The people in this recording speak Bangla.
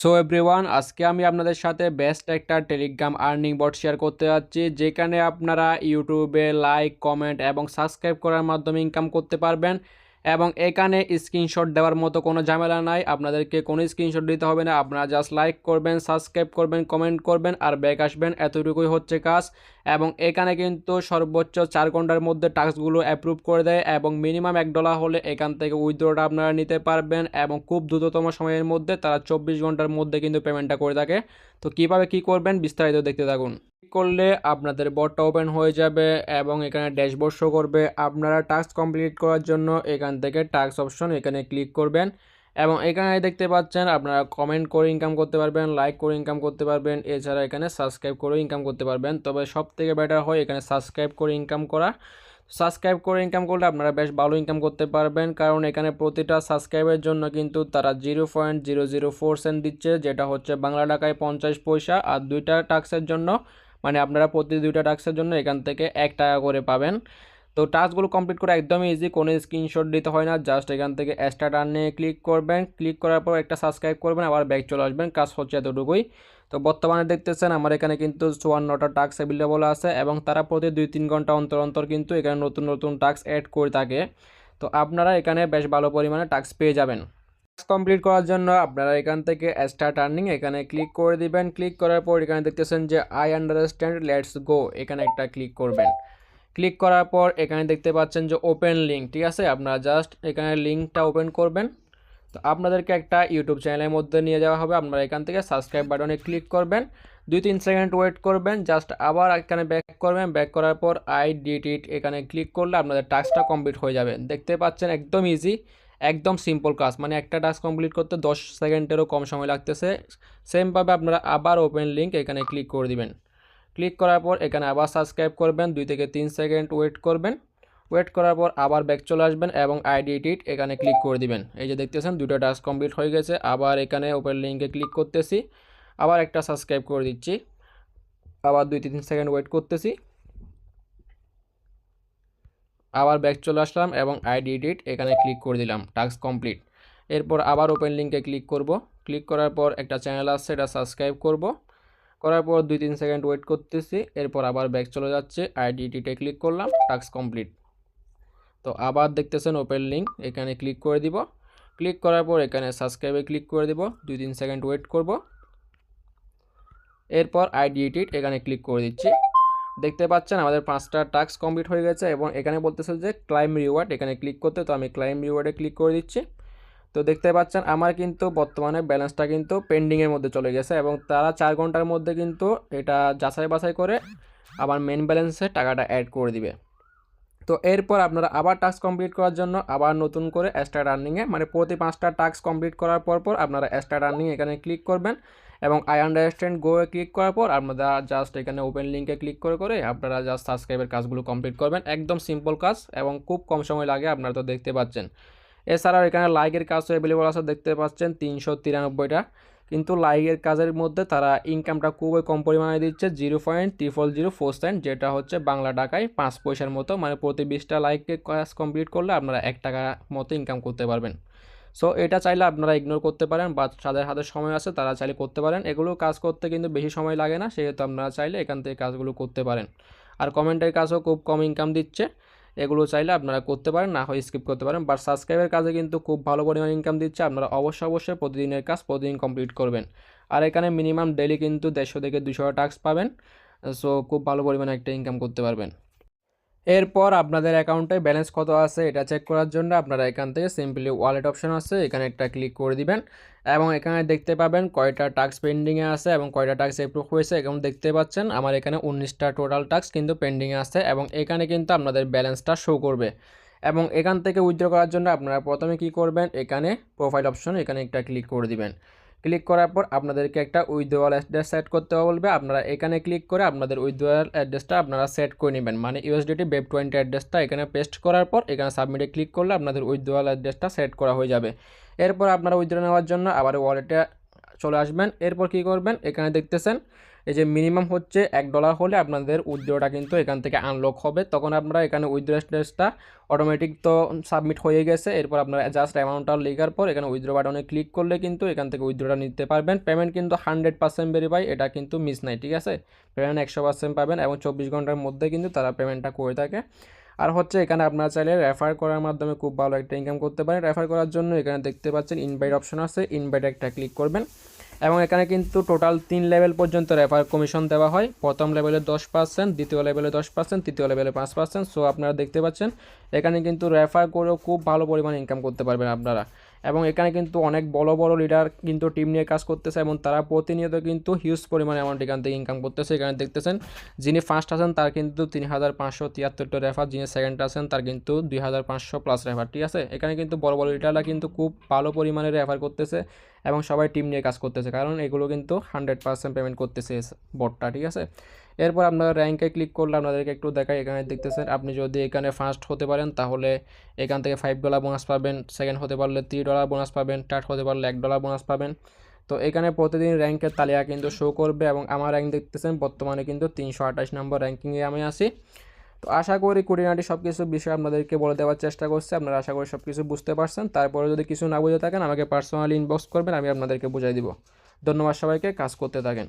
সো এভরিওয়ান, আজকে আমি আপনাদের সাথে বেস্ট একটা টেলিগ্রাম আর্নিং বট শেয়ার করতে যাচ্ছি, যেখানে আপনারা ইউটিউবে লাইক, কমেন্ট এবং সাবস্ক্রাইব করার মাধ্যমে ইনকাম করতে পারবেন। এবং এখানে স্ক্রিনশট দেওয়ার মতো কোনো ঝামেলা নাই, আপনাদেরকে কোনো স্ক্রিনশট দিতে হবে না। আপনারা জাস্ট লাইক করবেন, সাবস্ক্রাইব করবেন, কমেন্ট করবেন আর ব্যাক আসবেন, এতটুকুই হচ্ছে কাজ। এবং এখানে কিন্তু সর্বোচ্চ 4 ঘন্টার মধ্যে টাস্কগুলো অ্যাপ্রুভ করে দেয় এবং মিনিমাম $1 হলে এখান থেকে উইথড্রটা আপনারা নিতে পারবেন এবং খুব দ্রুততম সময়ের মধ্যে তারা 24 ঘন্টার মধ্যে কিন্তু পেমেন্টটা করে থাকে। তো কীভাবে কী করবেন বিস্তারিত দেখতে থাকুন। করলে আপনাদের বটটা ওপেন হয়ে যাবে এবং এখানে ড্যাশবোর্ড শো করবে। আপনারা টাস্ক কমপ্লিট করার জন্য এখান থেকে টাস্ক অপশন এখানে ক্লিক করবেন এবং এখানে দেখতে পাচ্ছেন আপনারা কমেন্ট করে ইনকাম করতে পারবেন, লাইক করে ইনকাম করতে পারবেন, এছাড়া এখানে সাবস্ক্রাইব করে ইনকাম করতে পারবেন। তবে সব থেকে বেটার হয় এখানে সাবস্ক্রাইব করে ইনকাম করা। সাবস্ক্রাইব করে ইনকাম করলে আপনারা বেশ ভালো ইনকাম করতে পারবেন, কারণ এখানে প্রতিটা সাবস্ক্রাইবের জন্য কিন্তু তারা 0.004 সেন্ট দিচ্ছে, যেটা হচ্ছে বাংলা টাকায় 50 পয়সা। আর দুইটা টাস্কের জন্য মানে আপনারা প্রতি দুইটা টাস্কের জন্য এখান থেকে $1 করে পাবেন। তো টাস্কগুলো কমপ্লিট করা একদমই ইজি, কোনো স্ক্রিনশট দিতে হয় না। জাস্ট এখান থেকে স্টার্ট আর্নে ক্লিক করবেন, ক্লিক করার পর একটা সাবস্ক্রাইব করবেন, আবার ব্যাক চলে আসবেন। কাজ হচ্ছে এতটুকুই। তো বর্তমানে দেখতেছেন আমার এখানে কিন্তু 54টা টাস্ক অ্যাভেলেবল আছে এবং তারা প্রতি 2-3 ঘন্টা অন্তর অন্তর কিন্তু এখানে নতুন নতুন টাস্ক অ্যাড করে থাকে। তো আপনারা এখানে বেশ ভালো পরিমাণে টাস্ক পেয়ে যাবেন। কমপ্লিট করার জন্য আপনারা এখান থেকে স্টার্ট আর্নিং এখানে ক্লিক করে দিবেন। ক্লিক করার পর এখানে দেখতেছেন যে আই আন্ডারস্ট্যান্ড, লেটস গো, এখানে একটা ক্লিক করবেন। ক্লিক করার পর এখানে দেখতে পাচ্ছেন যে ওপেন লিঙ্ক, ঠিক আছে। আপনারা জাস্ট এখানে লিঙ্কটা ওপেন করবেন। তো আপনাদেরকে একটা ইউটিউব চ্যানেলের মধ্যে নিয়ে যাওয়া হবে। আপনারা এখান থেকে সাবস্ক্রাইব বাটনে ক্লিক করবেন, 2-3 সেকেন্ড ওয়েট করবেন, জাস্ট আবার এখানে ব্যাক করবেন। ব্যাক করার পর আই ডিড ইট এখানে ক্লিক করলে আপনাদের টাস্কটা কমপ্লিট হয়ে যাবে। দেখতে পাচ্ছেন একদম ইজি, একদম সিম্পল কাজ, মানে একটা টাস্ক কমপ্লিট করতে 10 সেকেন্ডেরও কম সময় লাগতেছে। সেমভাবে আপনারা আবার ওপেন লিঙ্ক এখানে ক্লিক করে দিবেন। ক্লিক করার পর এখানে আবার সাবস্ক্রাইব করবেন, 2-3 সেকেন্ড ওয়েট করবেন। ওয়েট করার পর আবার ব্যাক চলে আসবেন এবং আইডি এডিট এখানে ক্লিক করে দিবেন। এই যে দেখতেছেন দুটো টাস্ক কমপ্লিট হয়ে গেছে। আবার এখানে ওপেন লিঙ্কে ক্লিক করতেছি, আবার একটা সাবস্ক্রাইব করে দিচ্ছি, আবার 2-3 সেকেন্ড ওয়েট করতেছি, আবার ব্যাক চলে আসলাম এবং আইডি এডিট এখানে ক্লিক করে দিলাম, টাস্ক কমপ্লিট। এরপর আবার ওপেন লিঙ্কে ক্লিক করব। ক্লিক করার পর একটা চ্যানেল আছে, এটা সাবস্ক্রাইব করব। করার পর 2-3 সেকেন্ড ওয়েট করতেছি, এরপর আবার ব্যাক চলে যাচ্ছে, আইডি এডিটে ক্লিক করলাম, টাস্ক কমপ্লিট। তো আবার দেখতেছেন ওপেন লিঙ্ক এখানে ক্লিক করে দিব। ক্লিক করার পর এখানে সাবস্ক্রাইবে ক্লিক করে দিব, 2-3 সেকেন্ড ওয়েট করব। এরপর আইডি এডিট এখানে ক্লিক করে দিচ্ছি। দেখতে পাচ্ছেন আমাদের 5টা টাস্ক কমপ্লিট হয়ে গেছে এবং এখানে বলতেছে যে ক্লাইম রিওয়ার্ড, এখানে ক্লিক করতে। তো আমি ক্লাইম রিওয়ার্ডে ক্লিক করে দিচ্ছি। তো দেখতে পাচ্ছেন আমার কিন্তু বর্তমানে ব্যালেন্সটা কিন্তু পেন্ডিংয়ের মধ্যে চলে গেছে এবং তারা 4 ঘন্টার মধ্যে কিন্তু এটা যাচাই বাছাই করে আবার মেন ব্যালেন্সে টাকাটা অ্যাড করে দিবে। তো এরপর আপনারা আবার টাস্ক কমপ্লিট করার জন্য আবার নতুন করে স্টার্ট আর্নিংয়ে, মানে প্রতি 5টা টাস্ক কমপ্লিট করার পর আপনারা স্টার্ট আর্নিং এখানে ক্লিক করবেন এবং আই আন্ডারস্ট্যান্ড গোয়ে ক্লিক করার পর আপনারা জাস্ট এখানে ওপেন লিঙ্কে ক্লিক করে আপনারা জাস্ট সাবস্ক্রাইবের কাজগুলো কমপ্লিট করবেন। একদম সিম্পল কাজ এবং খুব কম সময় লাগে, আপনারা তো দেখতে পাচ্ছেন। এছাড়াও এখানে লাইকের কাজও অ্যাভেলেবল আছে, দেখতে পাচ্ছেন 393টা। কিন্তু লাইকের কাজের মধ্যে তারা ইনকামটা খুবই কম পরিমাণে দিচ্ছে, 0.0004 সেন্ট, যেটা হচ্ছে বাংলা টাকায় 5 পয়সার মতো। মানে প্রতি 20টা লাইকের কাজ কমপ্লিট করলে আপনারা $1 মতো ইনকাম করতে পারবেন। সো এটা চাইলে আপনারা ইগনোর করতে পারেন, বা যাদের হাতে সময় আছে তারা চাইলে করতে পারেন। এগুলো কাজ করতে কিন্তু বেশি সময় লাগে না, সেহেতু আপনারা চাইলে এখান থেকে কাজগুলো করতে পারেন। আর কমেন্টের কাজও খুব কম ইনকাম দিচ্ছে, এগুলো চাইলে আপনারা করতে পারেন, না হয় স্কিপ করতে পারেন। বাট সাবস্ক্রাইবের কাজে কিন্তু খুব ভালো পরিমাণ ইনকাম দিচ্ছে, আপনারা অবশ্যই প্রতিদিনের কাজ প্রতিদিন কমপ্লিট করবেন। আর এখানে মিনিমাম ডেলি কিন্তু 150 থেকে 200 টাস্ক পাবেন। সো খুব ভালো পরিমাণে একটা ইনকাম করতে পারবেন। এরপর আপনাদের অ্যাকাউন্টে ব্যালেন্স কত আছে এটা চেক করার জন্য আপনারা এখান থেকে সিম্পলি ওয়ালেট অপশন আছে, এখানে একটা ক্লিক করে দিবেন এবং এখানে দেখতে পাবেন কয়টা টাস্ক পেন্ডিংয়ে আছে এবং কয়টা টাস্ক অ্যাপ্রুভ হয়েছে। এবং দেখতে পাচ্ছেন আমার এখানে 19টা টোটাল টাস্ক কিন্তু পেন্ডিংয়ে আছে এবং এখানে কিন্তু আপনাদের ব্যালেন্সটা শো করবে। এবং এখান থেকে উইথড্র করার জন্য আপনারা প্রথমে কি করবেন, এখানে প্রোফাইল অপশন এখানে একটা ক্লিক করে দিবেন। ক্লিক করার পর আপনাদেরকে একটা উইথড্রয়াল অ্যাড্রেস সেট করতে বলবে। আপনারা এখানে ক্লিক করে আপনাদের উইথড্রয়াল অ্যাড্রেসটা আপনারা সেট করে নেবেন, মানে USDT BEP20 অ্যাড্রেসটা এখানে পেস্ট করার পর এখানে সাবমিটে ক্লিক করলে আপনাদের উইথড্রয়াল অ্যাড্রেসটা সেট করা হয়ে যাবে। এরপর আপনারা উইথড্র নেওয়ার জন্য আবার ওয়ালেটে চলে আসবেন। এরপর কি করবেন, এখানে দেখতেছেন এই যে মিনিমাম হচ্ছে $1 হলে আপনাদের উইথড্রটা কিন্তু এখান থেকে আনলক হবে। তখন আপনারা এখানে উইথড্র স্টেজটা অটোমেটিক তো সাবমিট হয়ে গেছে। এরপর আপনারা জাস্ট অ্যামাউন্টটা লেখার পর এখানে উইথড্র বাটনে ক্লিক করলে কিন্তু এখান থেকে উইথড্রটা নিতে পারবেন। পেমেন্ট কিন্তু 100% ভেরিফাই, এটা কিন্তু মিস নাই, ঠিক আছে। পেমেন্ট 100% পাবেন এবং 24 ঘন্টার মধ্যে কিন্তু তারা পেমেন্টটা করে থাকে। আর হচ্ছে এখানে আপনারা চাইলে রেফার করার মাধ্যমে খুব ভালো একটা ইনকাম করতে পারেন। রেফার করার জন্য এখানে দেখতে পাচ্ছেন ইনভাইট অপশন আছে, ইনভাইট একটা ক্লিক করবেন এবং এখানে কিন্তু টোটাল 3 লেভেল পর্যন্ত রেফার কমিশন দেওয়া হয়। প্রথম লেভেলে 10%, দ্বিতীয় লেভেলে 10%, তৃতীয় লেভেলে 5%। সো আপনারা দেখতে পাচ্ছেন এখানে কিন্তু রেফার করেও খুব ভালো পরিমাণ ইনকাম করতে পারবেন আপনারা। এবং এখানে কিন্তু অনেক বড় বড় লিডার কিন্তু টিম নিয়ে কাজ করতেছে এবং তারা প্রতিনিয়ত কিন্তু হিউজ পরিমাণ অ্যামাউন্ট এখান থেকে ইনকাম করতেছে। এখানে দেখতেছেন যিনি ফার্স্ট আছেন তার কিন্তু 3573টা রেফার, যিনি সেকেন্ড আছেন তার কিন্তু 2500+ রেফার, ঠিক আছে। এখানে কিন্তু বড় বড় লিডাররা কিন্তু খুব ভালো পরিমাণে রেফার করতেছে এবং সবাই টিম নিয়ে কাজ করতেছে, কারণ এগুলো কিন্তু 100% পেমেন্ট করতেছে বটটা, ঠিক আছে। এরপর আপনারা র্যাঙ্কে ক্লিক করলে আপনাদেরকে একটু দেখাই। এখানে দেখতেছেন আপনি যদি এখানে ফার্স্ট হতে পারেন তাহলে এখান থেকে $5 বোনাস পাবেন, সেকেন্ড হতে পারলে $3 বোনাস পাবেন, থার্ড হতে পারলে $1 বোনাস পাবেন। তো এখানে প্রতিদিন র্যাঙ্কের তালিকা কিন্তু শো করবে এবং আমার র্যাঙ্ক দেখতেছেন বর্তমানে কিন্তু 328 নম্বর র্যাঙ্কিংয়ে আমি আছি। তো আশা করি খুঁটিনাটি সব কিছু বিষয় আপনাদেরকে বলে দেওয়ার চেষ্টা করছি, আপনারা আশা করি সব কিছু বুঝতে পারছেন। তারপরে যদি কিছু না বুঝে থাকেন আমাকে পার্সোনালি ইনবক্স করবেন, আমি আপনাদেরকে বুঝাই দিব। ধন্যবাদ সবাইকে, কাজ করতে থাকেন।